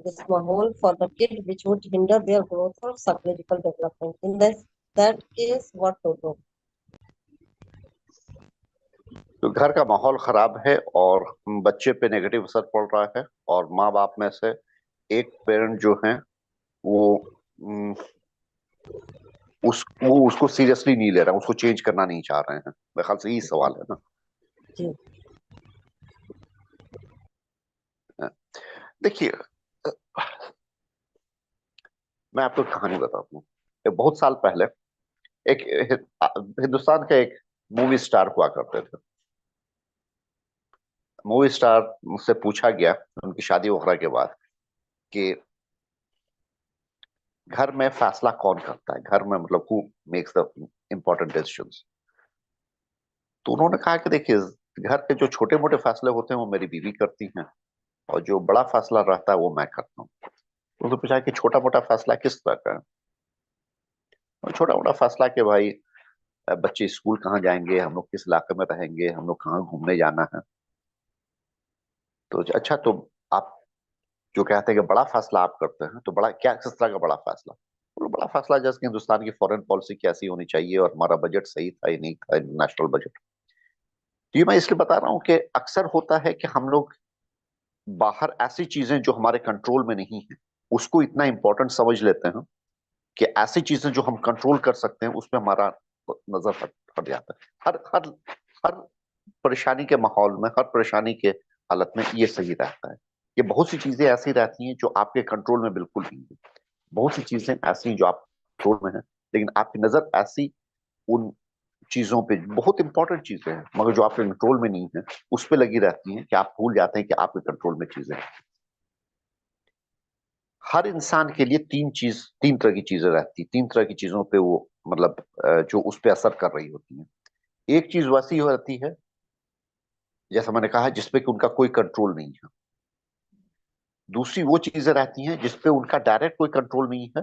this mahal for the kid which would hinder their growth or psychological development. In that case, what to do? تو گھر کا ماحول خراب ہے اور بچے پہ نیگیٹو اثر پڑ رہا ہے، اور ماں باپ میں سے ایک پیرنٹ جو ہیں وہ م، اس کو سیریسلی نہیں لے رہا، اس کو چینج کرنا نہیں چاہ رہے ہیں. میرے خیال سے یہی سوال ہے نا. جی دیکھیے، میں آپ کو ایک کہانی بتاتا ہوں. بہت سال پہلے ایک ہندوستان کا ایک مووی اسٹار ہوا کرتے تھے. مووی اسٹار مجھ سے پوچھا گیا ان کی شادی وغیرہ کے بعد کہ گھر میں فیصلہ کون کرتا ہے، گھر میں مطلب who makes the important decisions. تو انہوں نے کہا کہ دیکھیے، گھر کے جو چھوٹے موٹے فیصلے ہوتے ہیں وہ میری بیوی کرتی ہیں، اور جو بڑا فیصلہ رہتا ہے وہ میں کرتا ہوں. انہوں نے پوچھا کہ چھوٹا موٹا فیصلہ کس طرح کا ہے؟ اور چھوٹا موٹا فیصلہ کہ بھائی بچے اسکول کہاں جائیں گے، ہم لوگ کس علاقے میں رہیں گے، ہم لوگ کہاں گھومنے جانا ہے. تو اچھا، تو آپ جو کہتے ہیں کہ بڑا فیصلہ آپ کرتے ہیں، تو بڑا کیا، کس طرح کا بڑا فیصلہ؟ بڑا فیصلہ جیسے کہ ہندوستان کی فورن پالیسی کیسی ہونی چاہیے، اور ہمارا بجٹ صحیح تھا یا نہیں تھا، نیشنل بجٹ. تو یہ میں اس لیے بتا رہا ہوں کہ اکثر ہوتا ہے کہ ہم لوگ باہر ایسی چیزیں جو ہمارے کنٹرول میں نہیں ہیں اس کو اتنا امپورٹنٹ سمجھ لیتے ہیں کہ ایسی چیزیں جو ہم کنٹرول کر سکتے ہیں اس پہ ہمارا نظر ہٹ جاتا ہے. ہر پریشانی کے ماحول میں، ہر پریشانی کے حالت میں یہ صحیح رہتا ہے. یہ بہت سی چیزیں ایسی رہتی ہیں جو آپ کے کنٹرول میں بالکل نہیں ہیں، بہت سی چیزیں ایسی جو آپ کنٹرول میں ہیں لیکن آپ کی نظر ایسی ان چیزوں پہ، بہت امپورٹنٹ چیزیں ہیں مگر جو آپ کے کنٹرول میں نہیں ہیں، اس پہ لگی رہتی ہیں کہ آپ بھول جاتے ہیں کہ آپ کے کنٹرول میں چیزیں ہیں. ہر انسان کے لیے تین طرح کی چیزیں رہتی ہیں، تین طرح کی چیزوں پہ وہ مطلب جو اس پہ اثر کر رہی ہوتی ہیں. ایک چیز ویسی ہوتی ہے جیسا میں نے کہا جس پہ کہ ان کا کوئی کنٹرول نہیں ہے. دوسری وہ چیزیں رہتی ہیں جس پہ ان کا ڈائریکٹ کوئی کنٹرول نہیں ہے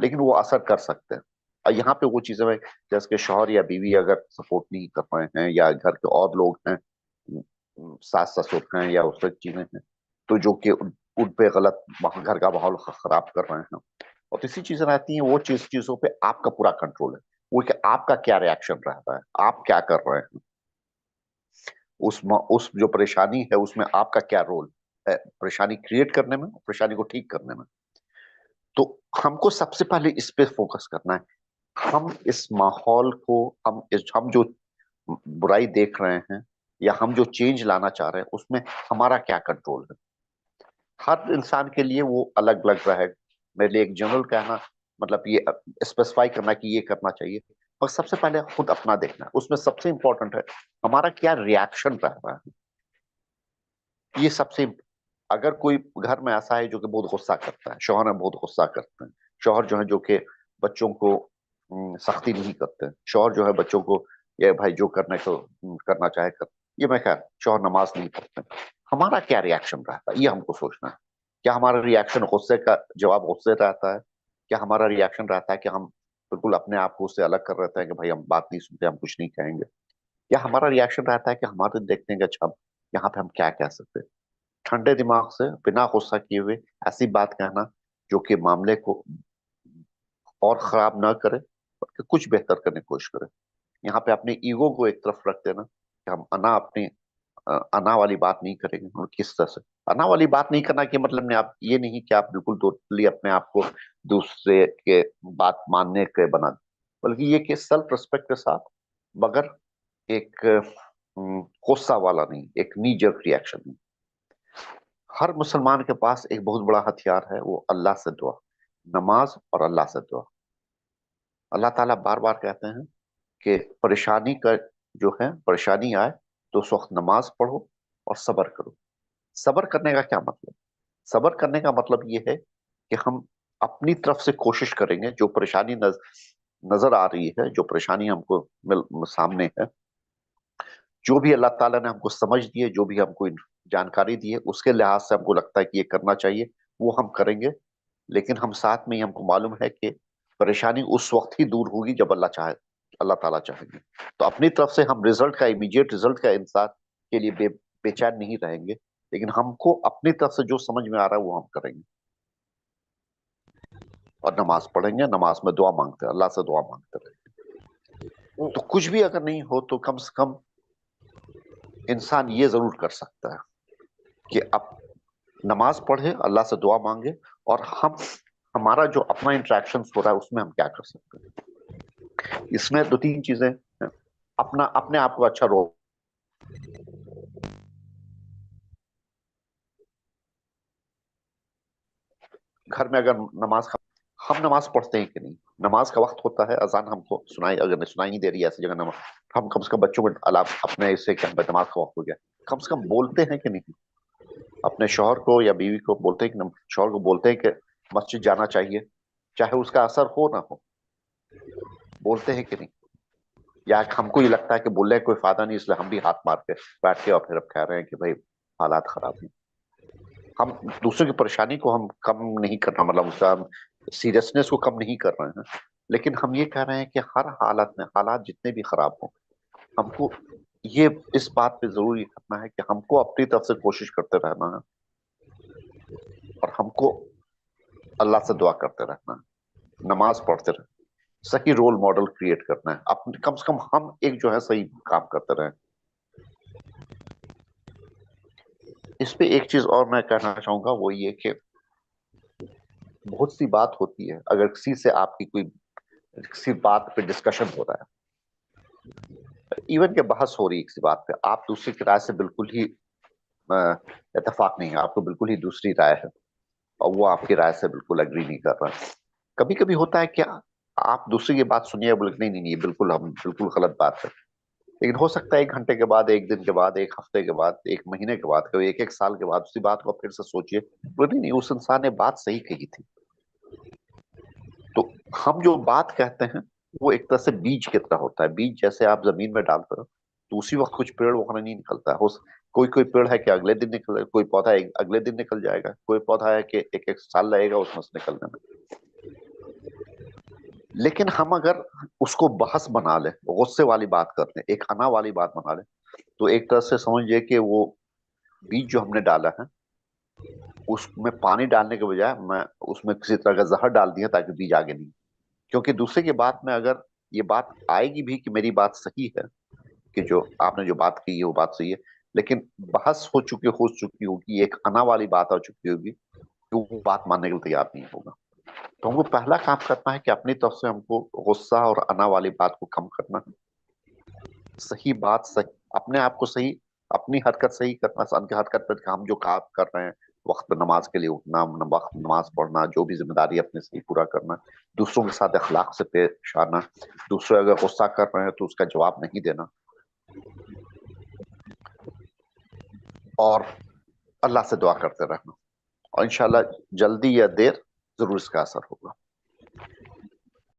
لیکن وہ اثر کر سکتے ہیں. اور یہاں پہ وہ چیزیں جیسے کہ شوہر یا بیوی اگر سپورٹ نہیں کر رہے ہیں، یا گھر کے اور لوگ ہیں، ساس سسر ہیں یا اس طرح کی چیزیں ہیں، تو جو کہ ان پہ غلط گھر کا ماحول خراب کر رہے ہیں. اور تیسری چیزیں رہتی ہیں وہ چیزوں پہ آپ کا پورا کنٹرول ہے، وہ کہ آپ کا کیا ریاکشن رہتا ہے، آپ کیا کر رہے ہیں، اس جو پریشانی ہے اس میں آپ کا کیا رول ہے، پریشانی کریٹ کرنے میں، پریشانی کو ٹھیک کرنے میں. تو ہم کو سب سے پہلے اس پہ فوکس کرنا ہے. ہم اس ماحول کو، ہم جو برائی دیکھ رہے ہیں یا ہم جو چینج لانا چاہ رہے ہیں اس میں ہمارا کیا کنٹرول ہے. ہر انسان کے لیے وہ الگ الگ رہے. میرے لیے ایک جنرل کہنا مطلب یہ اسپیسیفائی کرنا کہ یہ کرنا چاہیے، اور سب سے پہلے خود اپنا دیکھنا. اس میں سب سے امپورٹنٹ ہے ہمارا کیا ریاکشن رہ رہا ہے. یہ سب سے، اگر کوئی گھر میں ایسا ہے جو کہ بہت غصہ کرتا ہے، شوہر میں بہت غصہ کرتے ہیں، شوہر جو ہے جو کہ بچوں کو سختی نہیں کرتے، شوہر جو ہے بچوں کو یہ بھائی جو کرنے کو کرنا چاہے کر، یہ میں خیر شوہر نماز نہیں پڑھتے، ہمارا کیا ریاکشن رہتا ہے یہ ہم کو سوچنا ہے. کیا ہمارا ریاکشن غصے کا جواب غصے رہتا ہے؟ کیا ہمارا ریاکشن رہتا ہے کہ ہم بالکل اپنے آپ کو اس سے الگ کر رہتے ہیں کہ بھائی ہم بات نہیں سنتے، ہم کچھ نہیں کہیں گے؟ یا ہمارا ریاکشن رہتا ہے کہ ہمارے دیکھتے ہیں کہ اچھا یہاں پہ ہم کیا کہہ سکتے ہیں، ٹھنڈے دماغ سے بنا غصہ کیے ہوئے ایسی بات کہنا جو کہ معاملے کو اور خراب نہ کرے بلکہ کچھ بہتر کرنے کی کوشش کرے. یہاں پہ اپنے ایگو کو ایک طرف رکھ دینا کہ ہم انا والی بات نہیں کریں گے. اور کس طرح سے انا والی بات نہیں کرنا کہ مطلب آپ یہ نہیں کہ آپ بالکل ٹوٹلی اپنے آپ کو دوسرے کے بات ماننے کے بنا دیں، بلکہ یہ کہ سیلف ریسپیکٹ کے ساتھ، مگر ایک غصہ والا نہیں، ایک نی جرک ریئیکشن نہیں. ہر مسلمان کے پاس ایک بہت بڑا ہتھیار ہے، وہ اللہ سے دعا، نماز اور اللہ سے دعا. اللہ تعالیٰ بار بار کہتے ہیں کہ پریشانی کا جو ہے، پریشانی آئے تو اس وقت نماز پڑھو اور صبر کرو. صبر کرنے کا کیا مطلب؟ صبر کرنے کا مطلب یہ ہے کہ ہم اپنی طرف سے کوشش کریں گے، جو پریشانی نظر آ رہی ہے، جو پریشانی ہم کو سامنے ہے، جو بھی اللہ تعالیٰ نے ہم کو سمجھ دی ہے، جو بھی ہم کو جانکاری دی ہے، اس کے لحاظ سے ہم کو لگتا ہے کہ یہ کرنا چاہیے وہ ہم کریں گے. لیکن ہم ساتھ میں ہی ہم کو معلوم ہے کہ پریشانی اس وقت ہی دور ہوگی جب اللہ تعالیٰ چاہیں گے. تو اپنی طرف سے ہم رزلٹ کا امیڈیٹ رزلٹ کا انتظار کے لیے بے چین نہیں رہیں گے، لیکن ہم کو اپنی طرف سے جو سمجھ میں آ رہا ہے وہ ہم کریں گے. اور نماز پڑھیں گے، نماز میں دعا مانگتے ہیں، اللہ سے دعا مانگتے رہیں گے. تو کچھ بھی اگر نہیں ہو تو کم سے کم انسان یہ ضرور کر سکتا ہے کہ اب نماز پڑھے، اللہ سے دعا مانگے، اور ہمارا جو اپنا انٹریکشن ہو رہا ہے اس میں ہم کیا کر سکتے ہیں. اس میں دو تین چیزیں ہیں. اپنے آپ کو اچھا رول، گھر میں اگر ہم نماز پڑھتے ہیں کہ نہیں، نماز کا وقت ہوتا ہے، اذان ہم کو اگر سنائی نہیں دے رہی ہے ایسی جگہ نماز، ہم کم سے کم بچوں کو اپنے اس سے کہ نماز کا وقت ہو گیا، کم سے کم بولتے ہیں کہ نہیں، اپنے شوہر کو یا بیوی کو بولتے ہیں کہ شوہر کو بولتے ہیں کہ مسجد جانا چاہیے، چاہے اس کا اثر ہو نہ ہو، بولتے ہیں کہ نہیں. یا ہم کو یہ لگتا ہے کہ بولنے کا کوئی فائدہ نہیں، اس لیے ہم بھی ہاتھ مار کے بیٹھ کے اور پھر اب کہہ رہے ہیں کہ بھائی حالات خراب ہیں. ہم دوسروں کی پریشانی کو ہم کم نہیں کرنا، مطلب اس کا سیریسنس کو کم نہیں کر رہے ہیں، لیکن ہم یہ کہہ رہے ہیں کہ ہر حالت میں، حالات جتنے بھی خراب ہوں، ہم کو یہ اس بات پہ ضروری کرنا ہے کہ ہم کو اپنی طرف سے کوشش کرتے رہنا ہے، اور ہم کو اللہ سے دعا کرتے رہنا ہے، نماز پڑھتے رہنا، صحیح رول ماڈل کریٹ کرنا ہے، کم سے کم ہم ایک جو ہے صحیح کام کرتے رہیں. اس پہ ایک چیز اور میں کہنا چاہوں گا، وہ یہ کہ بہت سی بات ہوتی ہے، اگر کسی سے آپ کی کسی بات پہ ڈسکشن ہو رہا ہے، ایون کہ بحث ہو رہی ہے کسی بات پہ، آپ دوسری کی رائے سے بالکل ہی اتفاق نہیں ہے، آپ کو بالکل ہی دوسری رائے ہے، اور وہ آپ کی رائے سے بالکل اگری نہیں کر رہا. کبھی کبھی ہوتا ہے کہ آپ دوسری کی بات سنیے، بولے نہیں نہیں، یہ بالکل غلط بات ہے، لیکن ہو سکتا ہے ایک گھنٹے کے بعد، ایک دن کے بعد، ایک ہفتے کے بعد، ایک مہینے کے بعد، کبھی ایک سال کے بعد اسی بات کو پھر سے سوچیے، بولے نہیں، اس انسان نے بات صحیح کہی تھی. تو ہم جو بات کہتے ہیں وہ ایک طرح سے بیج کی طرح ہوتا ہے. بیج جیسے آپ زمین میں ڈالتے ہو تو اسی وقت کچھ پیڑ وغیرہ نہیں نکلتا ہے، کوئی پیڑ ہے کہ اگلے دن نکل جائے، کوئی پودا اگلے دن نکل جائے گا، کوئی پودا ہے کہ ایک سال لگے گا اس میں سے نکلنے میں. لیکن ہم اگر اس کو بحث بنا لیں، غصے والی بات کر لیں، ایک انا والی بات بنا لیں، تو ایک طرح سے سمجھئے کہ وہ بیج جو ہم نے ڈالا ہے اس میں پانی ڈالنے کے بجائے میں اس میں کسی طرح کا زہر ڈال دیا تاکہ بیج آگے نہیں. کیونکہ دوسرے کی بات میں اگر یہ بات آئے گی بھی کہ میری بات صحیح ہے، کہ جو آپ نے جو بات کی ہے وہ بات صحیح ہے، لیکن بحث ہو چکی ہوگی، ایک انا والی بات ہو چکی ہوگی، تو وہ بات ماننے کے لیے تیار نہیں ہوگا. تو ہم کو پہلا کام کرنا ہے کہ اپنی طرف سے ہم کو غصہ اور انا والی بات کو کم کرنا ہے، صحیح بات صحیح، اپنے آپ کو صحیح، اپنی حرکت صحیح کرنا، ان کی حرکت پر ہم جو کام کر رہے ہیں، وقت پہ نماز کے لیے اٹھنا، وقت نماز پڑھنا، جو بھی ذمہ داری اپنے صحیح پورا کرنا، دوسروں کے ساتھ اخلاق سے پیش آنا، دوسرے اگر غصہ کر رہے ہیں تو اس کا جواب نہیں دینا، اور اللہ سے دعا کرتے رہنا، اور انشاءاللہ جلدی یا دیر ضرور اس کا اثر ہوگا.